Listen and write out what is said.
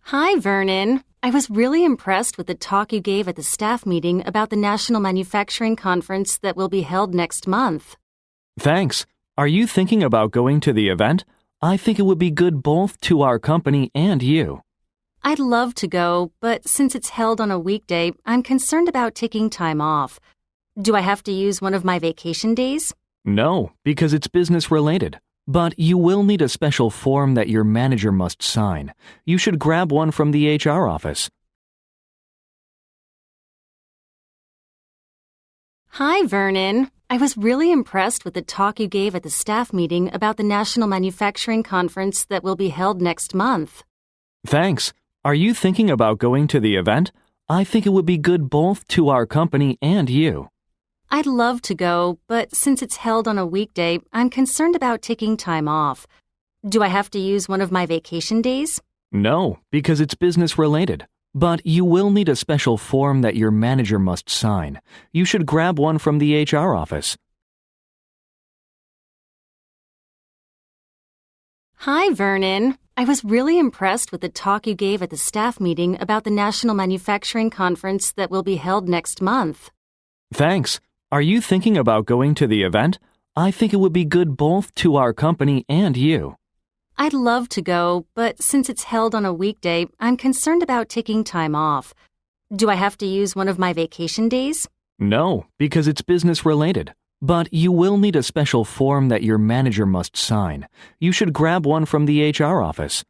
Hi, Vernon. I was really impressed with the talk you gave at the staff meeting about the National Manufacturing Conference that will be held next month. Thanks. Are you thinking about going to the event? I think it would be good both to our company and you. I'd love to go, but since it's held on a weekday, I'm concerned about taking time off. Do I have to use one of my vacation days? No, because it's business related. But you will need a special form that your manager must sign. You should grab one from the HR office. Hi, Vernon. I was really impressed with the talk you gave at the staff meeting about the National Manufacturing Conference that will be held next month. Thanks. Are you thinking about going to the event? I think it would be good both to our company and you. I'd love to go, but since it's held on a weekday, I'm concerned about taking time off. Do I have to use one of my vacation days? No, because it's business related. But you will need a special form that your manager must sign. You should grab one from the HR office. Hi, Vernon. I was really impressed with the talk you gave at the staff meeting about the National Manufacturing Conference that will be held next month. Thanks. Are you thinking about going to the event? I think it would be good both to our company and you. I'd love to go, but since it's held on a weekday, I'm concerned about taking time off. Do I have to use one of my vacation days? No, because it's business related. But you will need a special form that your manager must sign. You should grab one from the HR office.